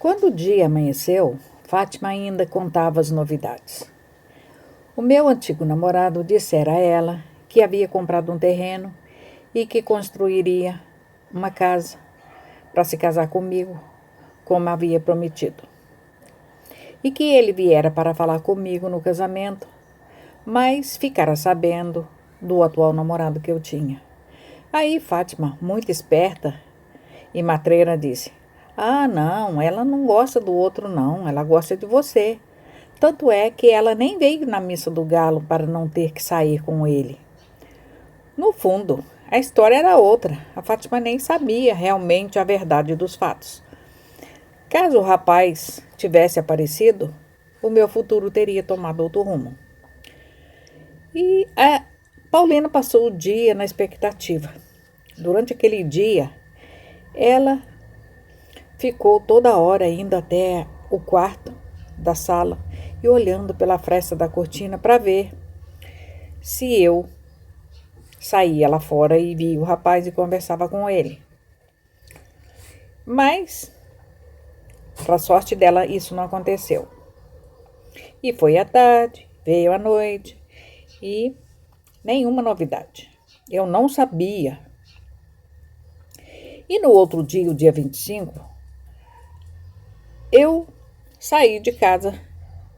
Quando o dia amanheceu, Fátima ainda contava as novidades. O meu antigo namorado dissera a ela que havia comprado um terreno e que construiria uma casa para se casar comigo, como havia prometido. E que ele viera para falar comigo no casamento, mas ficara sabendo do atual namorado que eu tinha. Aí Fátima, muito esperta e matreira, disse: "Ah, não, ela não gosta do outro não, ela gosta de você. Tanto é que ela nem veio na missa do galo para não ter que sair com ele." No fundo, a história era outra. A Fátima nem sabia realmente a verdade dos fatos. Caso o rapaz tivesse aparecido, o meu futuro teria tomado outro rumo. E a Paulina passou o dia na expectativa. Durante aquele dia, ela ficou toda hora indo até o quarto da sala e olhando pela fresta da cortina para ver se eu saía lá fora e via o rapaz e conversava com ele. Mas, para sorte dela, isso não aconteceu. E foi à tarde, veio à noite e nenhuma novidade. Eu não sabia. E no outro dia, o dia 25, eu saí de casa.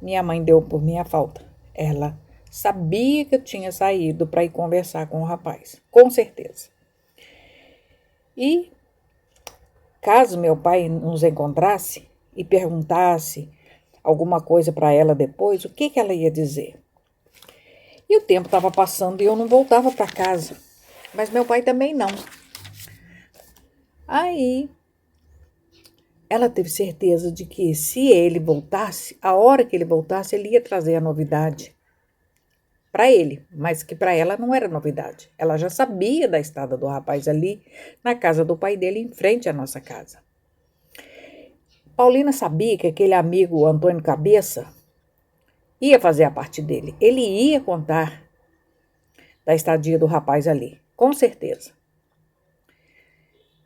Minha mãe deu por minha falta. Ela sabia que eu tinha saído para ir conversar com o rapaz, com certeza. E caso meu pai nos encontrasse e perguntasse alguma coisa para ela depois, o que ela ia dizer? E o tempo estava passando e eu não voltava para casa, mas meu pai também não. Aí ela teve certeza de que se ele voltasse, a hora que ele voltasse, ele ia trazer a novidade para ele, mas que para ela não era novidade. Ela já sabia da estada do rapaz ali na casa do pai dele, em frente à nossa casa. Paulina sabia que aquele amigo Antônio Cabeça ia fazer a parte dele. Ele ia contar da estadia do rapaz ali, com certeza.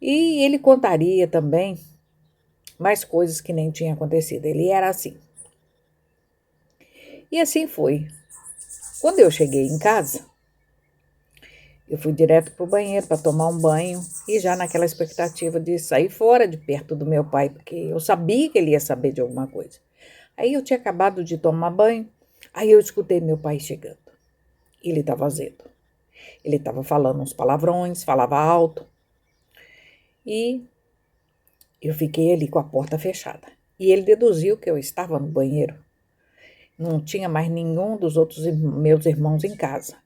E ele contaria também mais coisas que nem tinham acontecido. Ele era assim. E assim foi. Quando eu cheguei em casa, eu fui direto para o banheiro para tomar um banho e já naquela expectativa de sair fora de perto do meu pai, porque eu sabia que ele ia saber de alguma coisa. Aí eu tinha acabado de tomar banho, aí eu escutei meu pai chegando. Ele estava azedo. Ele estava falando uns palavrões, falava alto. E eu fiquei ali com a porta fechada. E ele deduziu que eu estava no banheiro. Não tinha mais nenhum dos outros meus irmãos em casa.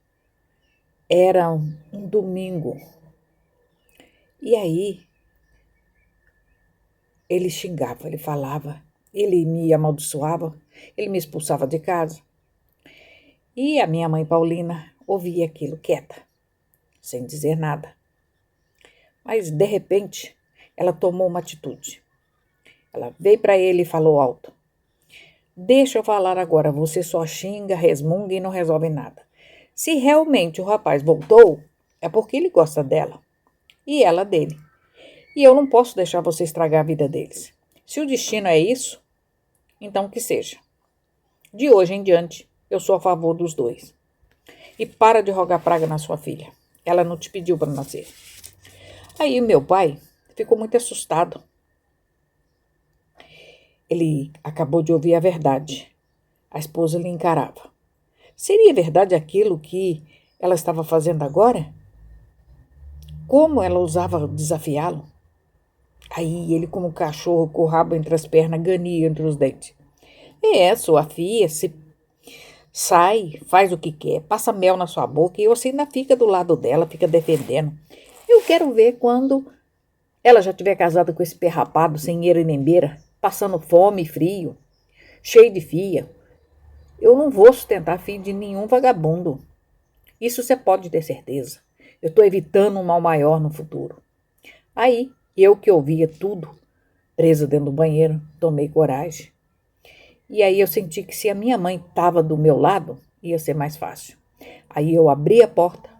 Era um domingo. E aí, ele xingava, ele falava, ele me amaldiçoava, ele me expulsava de casa. E a minha mãe Paulina ouvia aquilo quieta, sem dizer nada. Mas, de repente, ela tomou uma atitude. Ela veio para ele e falou alto: "Deixa eu falar agora, você só xinga, resmunga e não resolve nada. Se realmente o rapaz voltou, é porque ele gosta dela e ela dele. E eu não posso deixar você estragar a vida deles. Se o destino é isso, então que seja. De hoje em diante, eu sou a favor dos dois. E para de rogar praga na sua filha. Ela não te pediu para nascer." Aí meu pai ficou muito assustado. Ele acabou de ouvir a verdade. A esposa lhe encarava. Seria verdade aquilo que ela estava fazendo agora? Como ela ousava desafiá-lo? Aí ele, como cachorro com o rabo entre as pernas, gania entre os dentes. Sua filha, se sai, faz o que quer, passa mel na sua boca e você ainda fica do lado dela, fica defendendo. Eu quero ver quando ela já tiver casada com esse perrapado, sem eira e nem beira, passando fome e frio, cheio de filha. Eu não vou sustentar filho de nenhum vagabundo. Isso você pode ter certeza. Eu estou evitando um mal maior no futuro. Aí, eu que ouvia tudo, presa dentro do banheiro, tomei coragem. E aí eu senti que se a minha mãe estava do meu lado, ia ser mais fácil. Aí eu abri a porta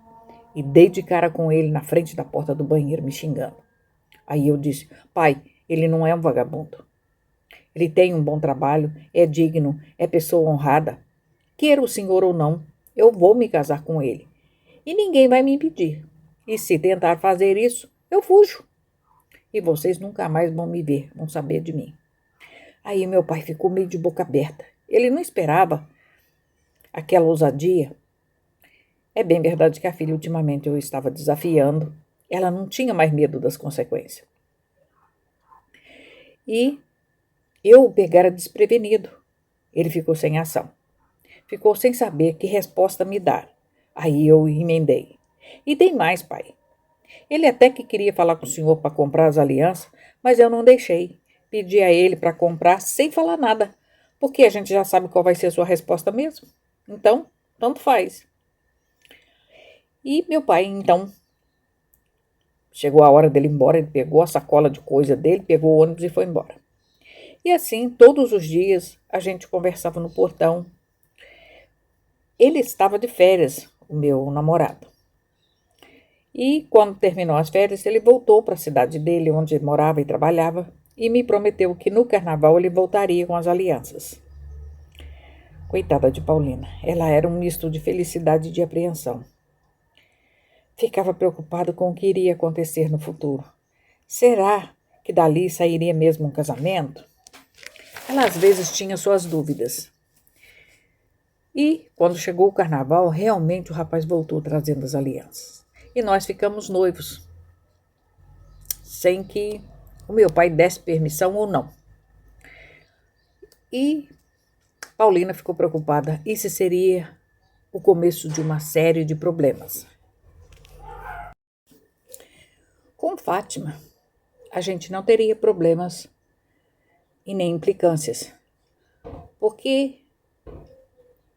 e dei de cara com ele na frente da porta do banheiro, me xingando. Aí eu disse: "Pai, ele não é um vagabundo. Ele tem um bom trabalho, é digno, é pessoa honrada. Queira o senhor ou não, eu vou me casar com ele. E ninguém vai me impedir. E se tentar fazer isso, eu fujo. E vocês nunca mais vão me ver, vão saber de mim. Aí meu pai ficou meio de boca aberta. Ele não esperava aquela ousadia. É bem verdade que a filha ultimamente eu estava desafiando. Ela não tinha mais medo das consequências. E eu o pegara desprevenido. Ele ficou sem ação. Ficou sem saber que resposta me dar. Aí eu emendei. E tem mais, pai. Ele até que queria falar com o senhor para comprar as alianças, mas eu não deixei. Pedi a ele para comprar sem falar nada, porque a gente já sabe qual vai ser a sua resposta mesmo. Então, tanto faz. E meu pai, então, chegou a hora dele ir embora, ele pegou a sacola de coisa dele, pegou o ônibus e foi embora. E assim, todos os dias, a gente conversava no portão. Ele estava de férias, o meu namorado. E quando terminou as férias, ele voltou para a cidade dele, onde morava e trabalhava, e me prometeu que no carnaval ele voltaria com as alianças. Coitada de Paulina, ela era um misto de felicidade e de apreensão. Ficava preocupada com o que iria acontecer no futuro. Será que dali sairia mesmo um casamento? Ela às vezes tinha suas dúvidas. E, quando chegou o carnaval, realmente o rapaz voltou trazendo as alianças. E nós ficamos noivos, sem que o meu pai desse permissão ou não. E Paulina ficou preocupada. Isso seria o começo de uma série de problemas. Com Fátima, a gente não teria problemas e nem implicâncias, porque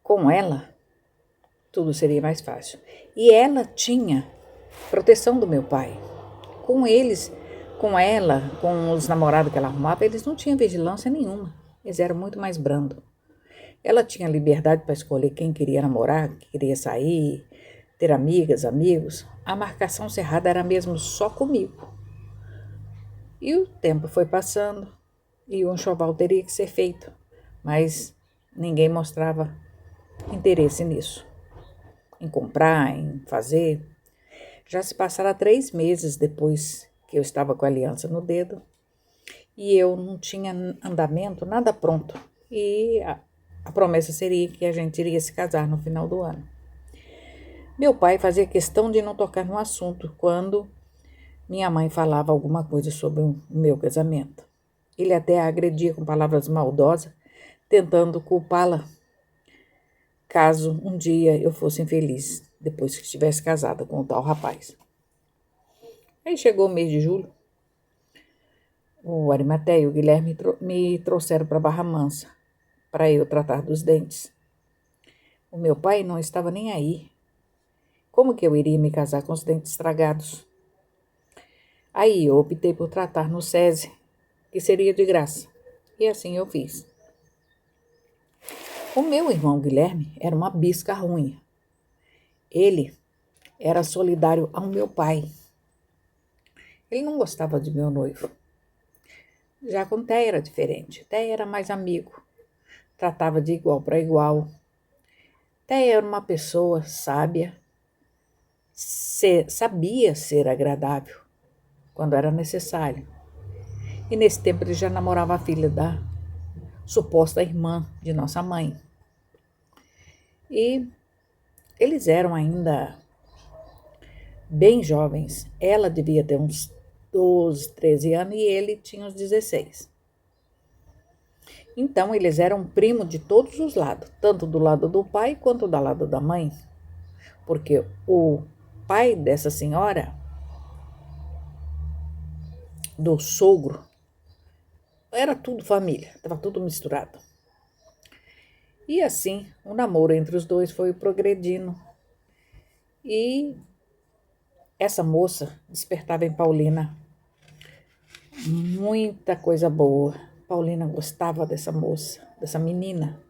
com ela tudo seria mais fácil. E ela tinha proteção do meu pai. Com eles, com ela, com os namorados que ela arrumava, eles não tinham vigilância nenhuma. Eles eram muito mais brandos. Ela tinha liberdade para escolher quem queria namorar, quem queria sair, ter amigas, amigos. A marcação cerrada era mesmo só comigo. E o tempo foi passando e o enxoval teria que ser feito, mas ninguém mostrava interesse nisso, em comprar, em fazer. Já se passaram 3 meses depois que eu estava com a aliança no dedo e eu não tinha andamento, nada pronto. E a promessa seria que a gente iria se casar no final do ano. Meu pai fazia questão de não tocar no assunto quando minha mãe falava alguma coisa sobre o meu casamento. Ele até a agredia com palavras maldosas, tentando culpá-la caso um dia eu fosse infeliz, depois que estivesse casada com o tal rapaz. Aí chegou o mês de julho, o Arimateia e o Guilherme me trouxeram para Barra Mansa, para eu tratar dos dentes. O meu pai não estava nem aí. Como que eu iria me casar com os dentes estragados? Aí eu optei por tratar no SESI, que seria de graça. E assim eu fiz. O meu irmão Guilherme era uma bisca ruim. Ele era solidário ao meu pai. Ele não gostava de meu noivo. Já com Té era diferente. Té era mais amigo. Tratava de igual para igual. Té era uma pessoa sábia. Sabia ser agradável quando era necessário. E nesse tempo ele já namorava a filha da suposta irmã de nossa mãe. E eles eram ainda bem jovens. Ela devia ter uns 12, 13 anos e ele tinha uns 16. Então eles eram primos de todos os lados, tanto do lado do pai quanto do lado da mãe. Porque o pai dessa senhora, do sogro, era tudo família, estava tudo misturado. E assim, o namoro entre os dois foi progredindo. E essa moça despertava em Paulina muita coisa boa. Paulina gostava dessa moça, dessa menina.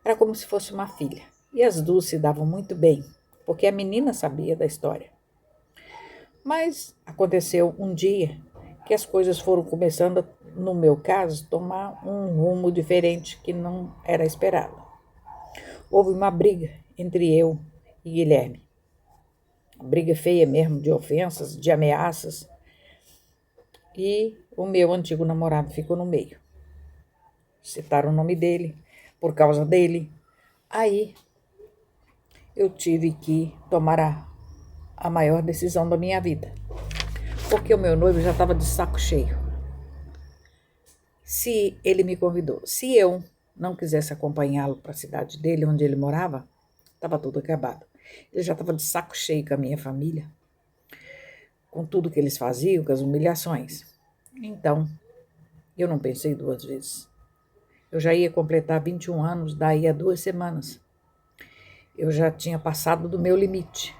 Era como se fosse uma filha. E as duas se davam muito bem, porque a menina sabia da história. Mas aconteceu um dia que as coisas foram começando, no meu caso, tomar um rumo diferente que não era esperado. Houve uma briga entre eu e Guilherme. Uma briga feia mesmo, de ofensas, de ameaças. E o meu antigo namorado ficou no meio. Citaram o nome dele, por causa dele. Aí eu tive que tomar a maior decisão da minha vida. Porque o meu noivo já estava de saco cheio. Se ele me convidou, se eu não quisesse acompanhá-lo para a cidade dele, onde ele morava, estava tudo acabado. Ele já estava de saco cheio com a minha família, com tudo que eles faziam, com as humilhações. Então, eu não pensei duas vezes. Eu já ia completar 21 anos, daí a 2 semanas. Eu já tinha passado do meu limite.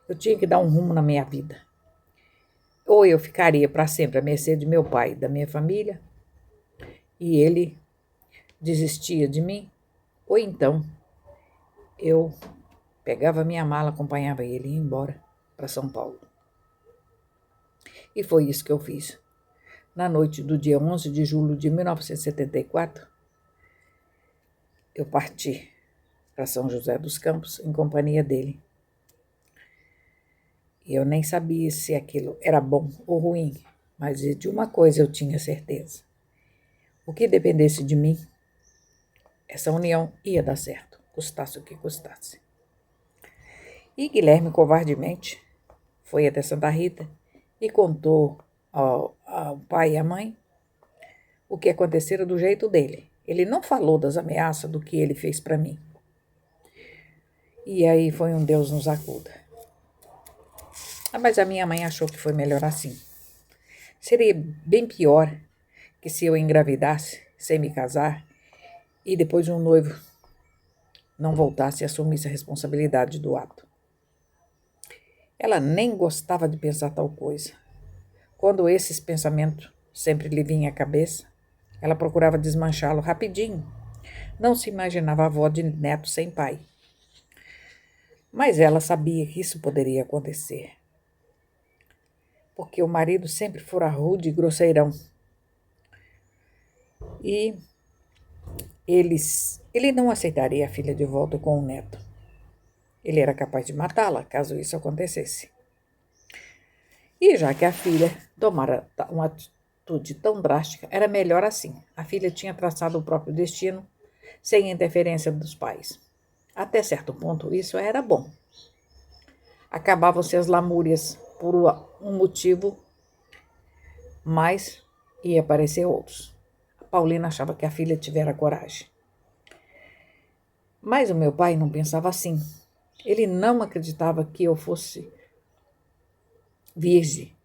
Eu tinha que dar um rumo na minha vida. Ou eu ficaria para sempre à mercê de meu pai e da minha família, e ele desistia de mim, ou então eu pegava minha mala, acompanhava ele e ia embora para São Paulo. E foi isso que eu fiz. Na noite do dia 11 de julho de 1974, eu parti para São José dos Campos em companhia dele. E eu nem sabia se aquilo era bom ou ruim, mas de uma coisa eu tinha certeza. O que dependesse de mim, essa união ia dar certo, custasse o que custasse. E Guilherme, covardemente, foi até Santa Rita e contou ao pai e à mãe o que acontecera do jeito dele. Ele não falou das ameaças do que ele fez para mim. E aí foi um Deus nos acuda. Mas a minha mãe achou que foi melhor assim. Seria bem pior que se eu engravidasse sem me casar e depois um noivo não voltasse e assumisse a responsabilidade do ato. Ela nem gostava de pensar tal coisa. Quando esses pensamentos sempre lhe vinham à cabeça, ela procurava desmanchá-lo rapidinho. Não se imaginava avó de neto sem pai. Mas ela sabia que isso poderia acontecer. Porque o marido sempre fora rude e grosseirão. E ele não aceitaria a filha de volta com o neto. Ele era capaz de matá-la, caso isso acontecesse. E já que a filha tomara uma atitude tão drástica, era melhor assim. A filha tinha traçado o próprio destino, sem interferência dos pais. Até certo ponto, isso era bom. Acabavam-se as lamúrias por um motivo, mas ia aparecer outros. A Paulina achava que a filha tivera coragem. Mas o meu pai não pensava assim. Ele não acreditava que eu fosse virgem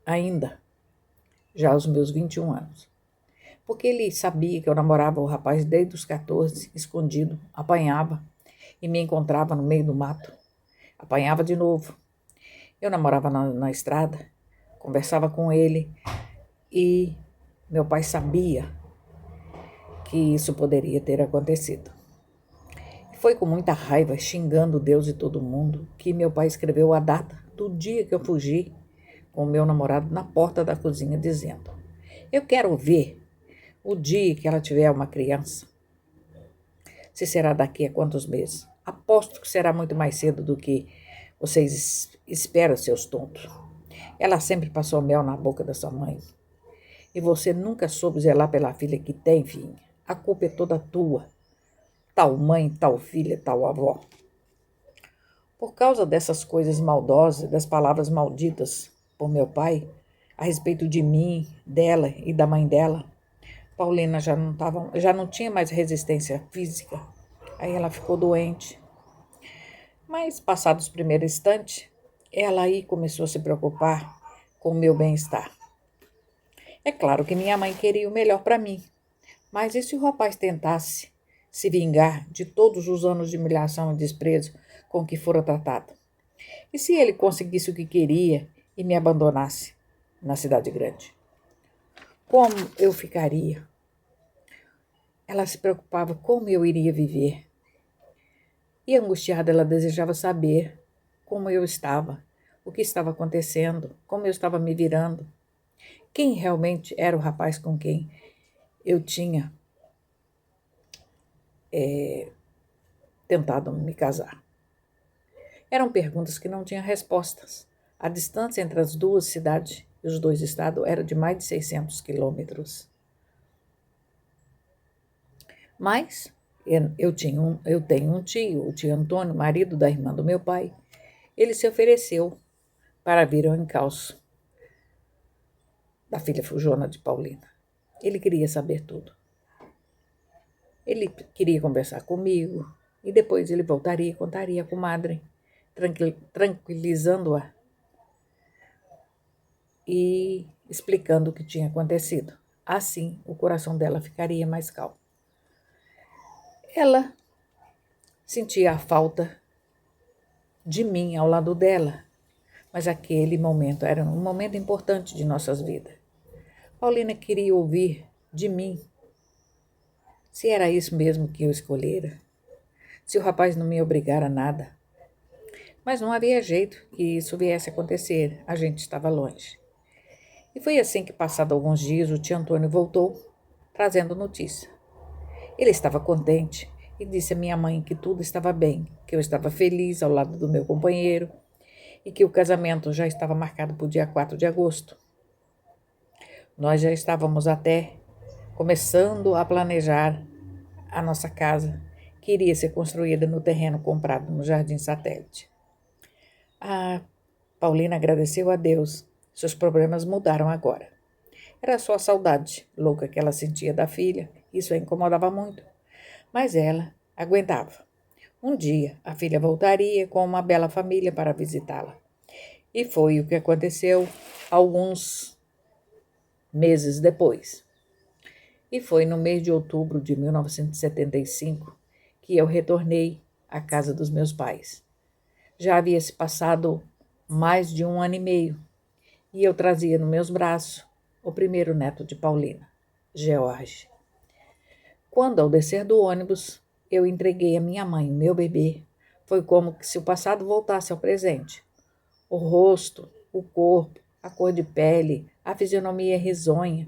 ainda, já aos meus 21 anos. Porque ele sabia que eu namorava o rapaz desde os 14, escondido, apanhava e me encontrava no meio do mato. Apanhava de novo. Eu namorava na estrada, conversava com ele e meu pai sabia que isso poderia ter acontecido. Foi com muita raiva, xingando Deus e todo mundo, que meu pai escreveu a data do dia que eu fugi com o meu namorado na porta da cozinha, dizendo: eu quero ver o dia que ela tiver uma criança. Se será daqui a quantos meses? Aposto que será muito mais cedo do que vocês esperam, seus tontos. Ela sempre passou mel na boca da sua mãe. E você nunca soube zelar pela filha que tem, filha. A culpa é toda tua. Tal mãe, tal filha, tal avó. Por causa dessas coisas maldosas, das palavras malditas por meu pai, a respeito de mim, dela e da mãe dela, Paulina já não tinha mais resistência física. Aí ela ficou doente. Mas, passados os primeiros instantes, ela aí começou a se preocupar com o meu bem-estar. É claro que minha mãe queria o melhor para mim. Mas e se o rapaz tentasse se vingar de todos os anos de humilhação e desprezo com que fora tratado? E se ele conseguisse o que queria e me abandonasse na cidade grande? Como eu ficaria? Ela se preocupava como eu iria viver. E angustiada, ela desejava saber como eu estava, o que estava acontecendo, como eu estava me virando, quem realmente era o rapaz com quem eu tinha tentado me casar. Eram perguntas que não tinham respostas. A distância entre as duas cidades e os dois estados era de mais de 600 quilômetros. Mas eu tenho um tio, o tio Antônio, marido da irmã do meu pai. Ele se ofereceu para vir ao encalço da filha Fujona de Paulina. Ele queria saber tudo. Ele queria conversar comigo e depois ele voltaria e contaria à comadre, tranquilizando-a e explicando o que tinha acontecido. Assim, o coração dela ficaria mais calmo. Ela sentia a falta de mim ao lado dela, mas aquele momento era um momento importante de nossas vidas. Paulina queria ouvir de mim se era isso mesmo que eu escolhera, se o rapaz não me obrigara a nada. Mas não havia jeito que isso viesse a acontecer, a gente estava longe. E foi assim que, passado alguns dias, o tio Antônio voltou, trazendo notícia. Ele estava contente e disse à minha mãe que tudo estava bem, que eu estava feliz ao lado do meu companheiro e que o casamento já estava marcado para o dia 4 de agosto. Nós já estávamos até começando a planejar a nossa casa, que iria ser construída no terreno comprado no Jardim Satélite. A Paulina agradeceu a Deus. Seus problemas mudaram agora. Era só a saudade louca que ela sentia da filha. Isso a incomodava muito. Mas ela aguentava. Um dia, a filha voltaria com uma bela família para visitá-la. E foi o que aconteceu alguns meses depois. E foi no mês de outubro de 1975 que eu retornei à casa dos meus pais. Já havia se passado mais de 1 ano e meio e eu trazia nos meus braços o primeiro neto de Paulina, George. Quando, ao descer do ônibus, eu entreguei à minha mãe o meu bebê, foi como se o passado voltasse ao presente. O rosto, o corpo, a cor de pele, a fisionomia risonha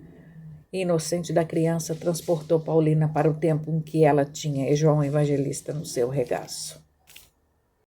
e inocente da criança transportou Paulina para o tempo em que ela tinha João Evangelista no seu regaço.